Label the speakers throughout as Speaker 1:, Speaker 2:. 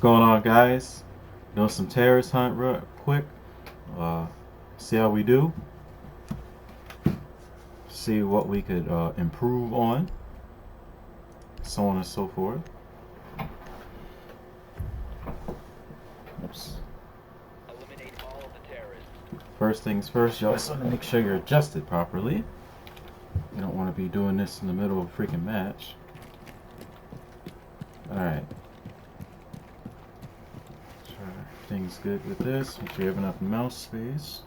Speaker 1: going on, guys? Doing some terrorist hunt real quick. See how we do. See what we could improve on. So on and so forth. Oops.
Speaker 2: Eliminate all of the terrorists.
Speaker 1: First things first, you always want to make sure you're adjusted properly. You don't want to be doing this in the middle of a freaking match. Alright. Everything's good with this. Make sure you have enough mouse space.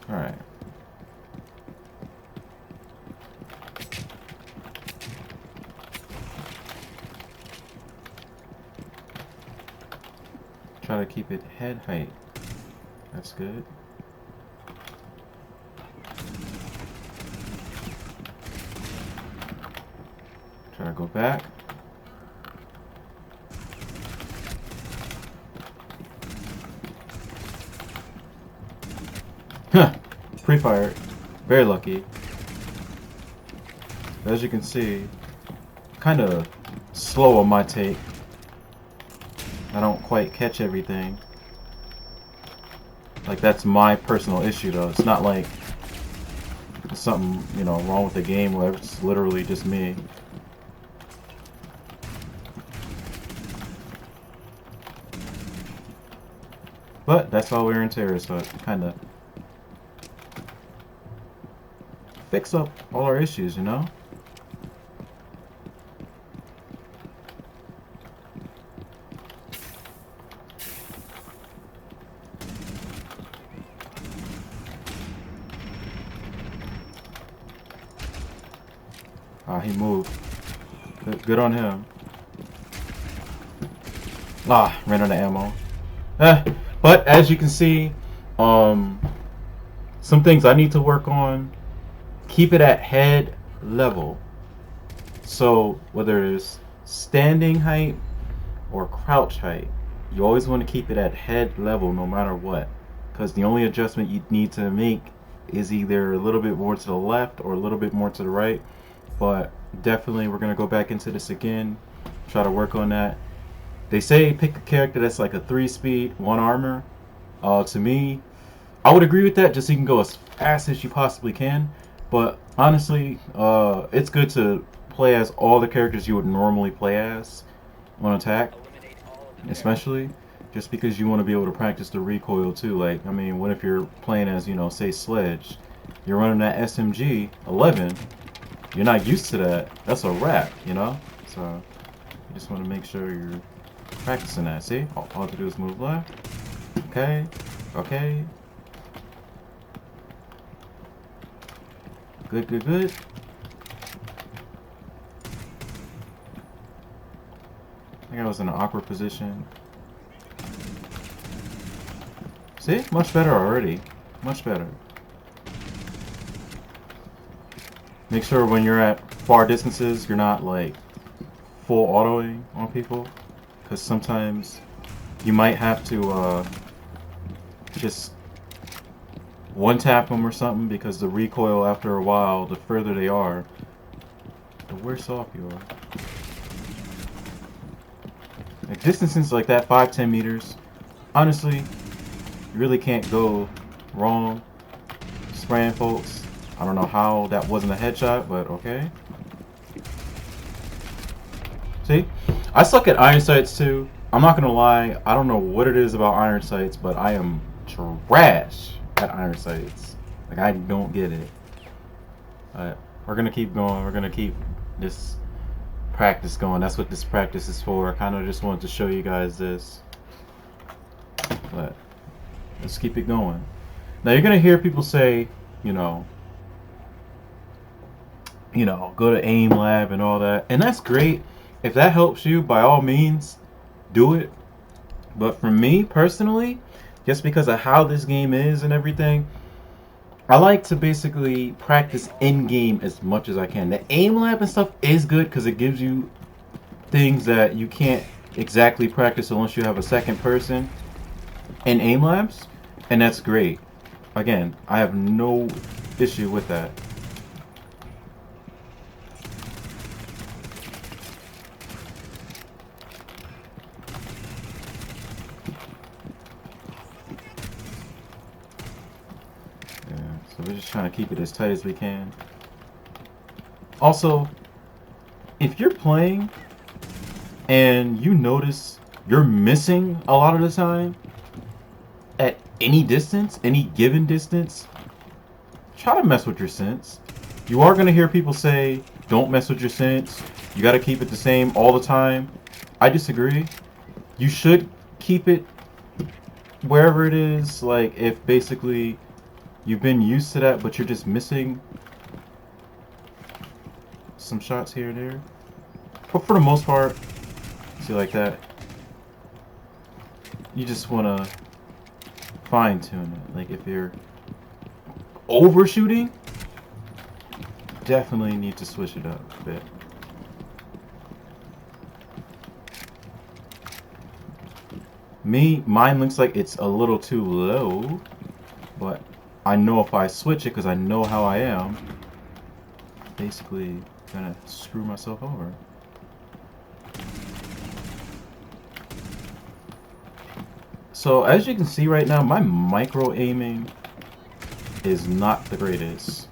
Speaker 1: Alright. Try to keep it head height. That's good. Try to go back. Huh! Pre-fired. Very lucky. As you can see, kind of slow on my take. I don't quite catch everything. Like, that's my personal issue, though. It's not like there's something, you know, wrong with the game, or it's literally just me. But that's why we're in terror, so it kind of fix up all our issues, you know? Ah, he moved. Good on him. Ah, ran out of ammo. But as you can see, some things I need to work on. Keep it at head level. So whether it's standing height or crouch height, you always want to keep it at head level no matter what. Because the only adjustment you need to make is either a little bit more to the left or a little bit more to the right. But definitely we're going to go back into this again. Try to work on that. They say pick a character that's like a 3-speed, 1 armor. To me, I would agree with that, just so you can go as fast as you possibly can. But honestly, it's good to play as all the characters you would normally play as on attack. Especially just because you want to be able to practice the recoil too. Like, I mean, what if you're playing as, you know, say Sledge? You're running that SMG 11. You're not used to that. That's a wrap, you know? So, you just want to make sure you're practicing that. See? All I have to do is move left. Okay. Okay. Good, good, good. I think I was in an awkward position. See? Much better already. Much better. Make sure when you're at far distances, you're not like full autoing on people, because sometimes you might have to just one tap them or something, because the recoil after a while, the further they are, the worse off you are. Like distances like that, 5-10 meters, honestly, you really can't go wrong spraying folks. I don't know how that wasn't a headshot, but okay. See? I suck at iron sights too. I'm not gonna lie, I don't know what it is about iron sights, but I am trash at iron sights. Like, I don't get it. We're gonna keep going. We're gonna keep this practice going. That's what this practice is for. I kind of just wanted to show you guys this. But let's keep it going. Now, you're gonna hear people say, you know, go to aim lab and all that, and that's great. If that helps you, by all means, do it. But for me personally, just because of how this game is and everything, I like to basically practice in game as much as I can. The aim lab and stuff is good because it gives you things that you can't exactly practice unless you have a second person in aim labs, and that's great. Again, I have no issue with that. So we're just trying to keep it as tight as we can. Also, if you're playing and you notice you're missing a lot of the time at any distance, any given distance, try to mess with your sense. You are going to hear people say, don't mess with your sense. You got to keep it the same all the time. I disagree. You should keep it wherever it is. Like, if basically you've been used to that, but you're just missing some shots here and there. But for the most part, see, like that, you just want to fine tune it. Like, if you're overshooting, definitely need to switch it up a bit. Mine looks like it's a little too low, but I know if I switch it, because I know how I am, basically gonna screw myself over. So as you can see right now, my micro aiming is not the greatest.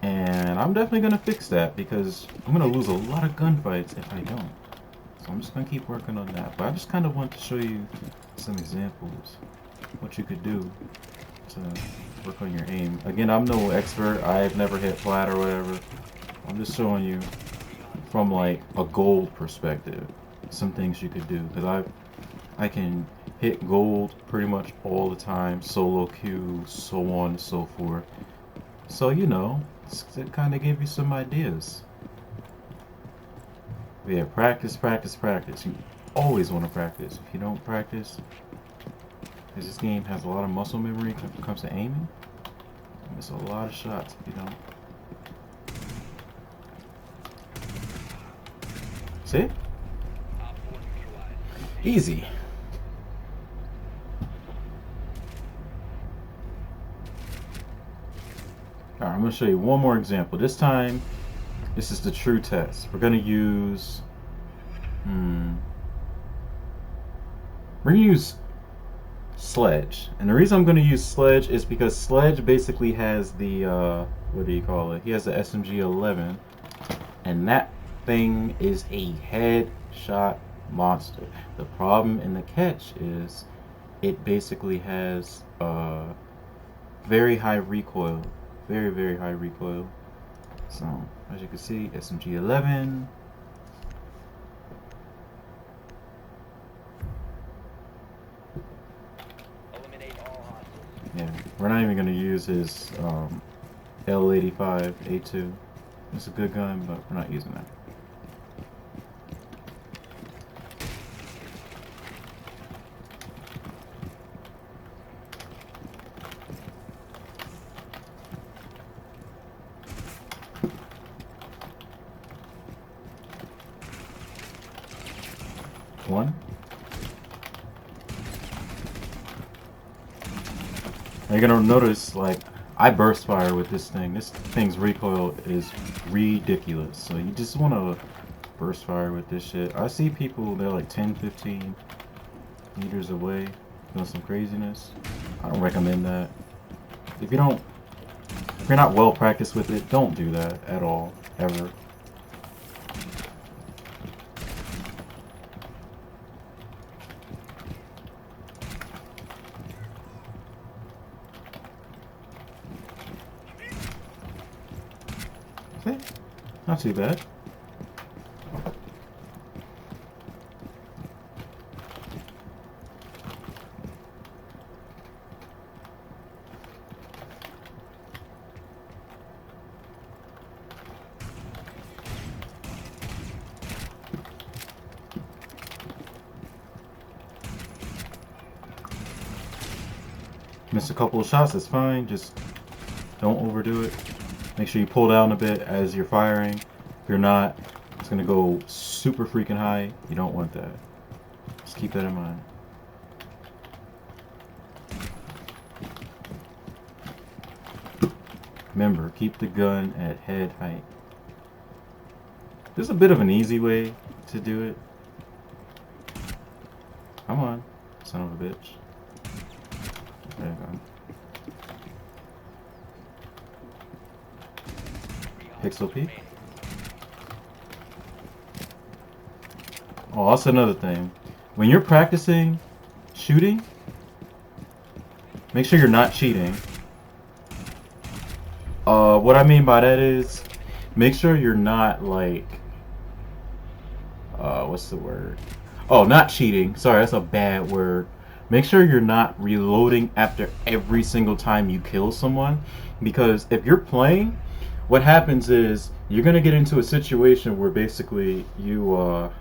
Speaker 1: And I'm definitely gonna fix that, because I'm gonna lose a lot of gunfights if I don't. So I'm just gonna keep working on that. But I just kind of want to show you some examples, what you could do to work on your aim. Again, I'm no expert. I've never hit flat or whatever. I'm just showing you from like a gold perspective some things you could do, because I can hit gold pretty much all the time, solo queue, so on and so forth. So you know, it kind of gave you some ideas. Yeah, practice, practice, practice. You always want to practice. If you don't practice, because this game has a lot of muscle memory when it comes to aiming, you miss a lot of shots if you don't. See? Easy. Alright, I'm going to show you one more example. This time, this is the true test. We're going to use... We're going to use Sledge. And the reason I'm going to use Sledge is because Sledge basically has the, what do you call it? He has the SMG-11. And that thing is a headshot monster. The problem and the catch is it basically has very high recoil. Very, very high recoil. So, as you can see, SMG-11. Yeah, we're not even going to use his L85 A2. It's a good gun, but we're not using that. One. You're gonna notice, like, I burst fire with this thing. This thing's recoil is ridiculous. So you just want to burst fire with this shit. I see people, they're like 10, 15 meters away doing some craziness. I don't recommend that. If you're not well practiced with it, don't do that at all, ever. Okay, not too bad. Miss a couple of shots, that's fine. Just don't overdo it. Make sure you pull down a bit as you're firing. If you're not, it's going to go super freaking high. You don't want that. Just keep that in mind. Remember, keep the gun at head height. There's a bit of an easy way to do it. Come on, son of a bitch. There you go. Pixel peek.
Speaker 2: remaining.
Speaker 1: Oh, that's another thing. When you're practicing shooting, make sure you're not cheating. What I mean by that is, make sure you're not like, what's the word? Oh, not cheating. Sorry, that's a bad word. Make sure you're not reloading after every single time you kill someone, because if you're playing, what happens is you're gonna get into a situation where basically you're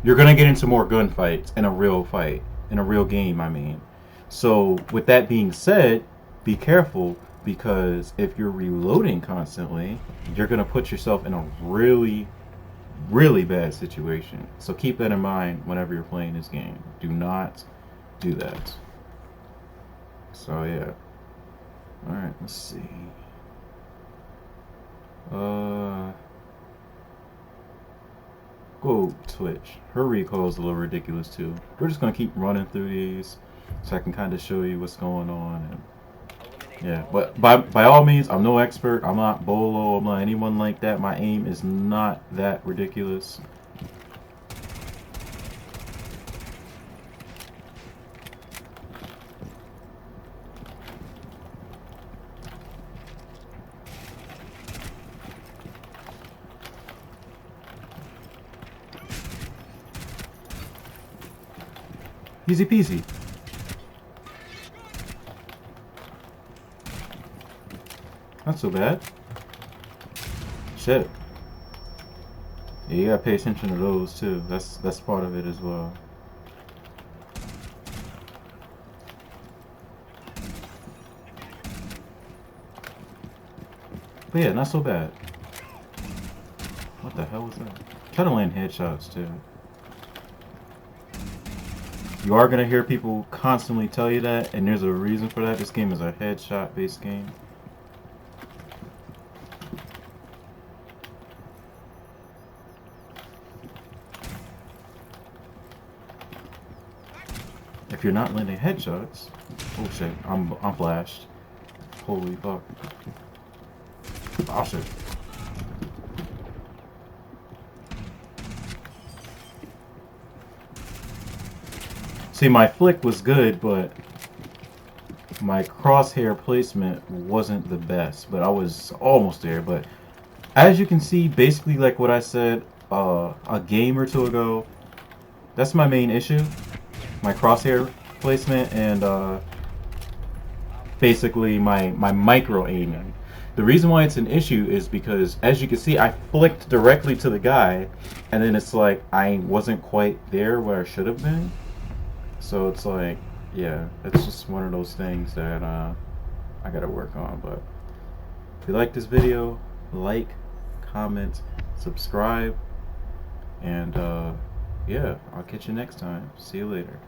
Speaker 1: gonna get into more gunfights in a real fight, in a real game, I mean. So with that being said, be careful, because if you're reloading constantly, you're gonna put yourself in a really, really bad situation. So keep that in mind whenever you're playing this game. Do not do that. So yeah. Alright, let's see. Go Twitch. Her recoil is a little ridiculous too. We're just gonna keep running through these so I can kind of show you what's going on. And yeah, but by all means, I'm no expert. I'm not Bolo. I'm not anyone like that. My aim is not that ridiculous. Easy peasy. Not so bad. Shit. Yeah, you gotta pay attention to those too. That's part of it as well. But yeah, not so bad. What the hell was that? Try to land headshots too. You are gonna hear people constantly tell you that, and there's a reason for that. This game is a headshot-based game. If you're not landing headshots, oh shit, I'm flashed. Holy fuck. Oh shit. See, my flick was good, but my crosshair placement wasn't the best. But I was almost there. But as you can see, basically like what I said a game or two ago, that's my main issue. My crosshair placement and basically my micro aiming. The reason why it's an issue is because, as you can see, I flicked directly to the guy, and then it's like I wasn't quite there where I should have been. So it's like, yeah, it's just one of those things that I gotta work on. But if you like this video, like, comment, subscribe, and yeah, I'll catch you next time. See you later.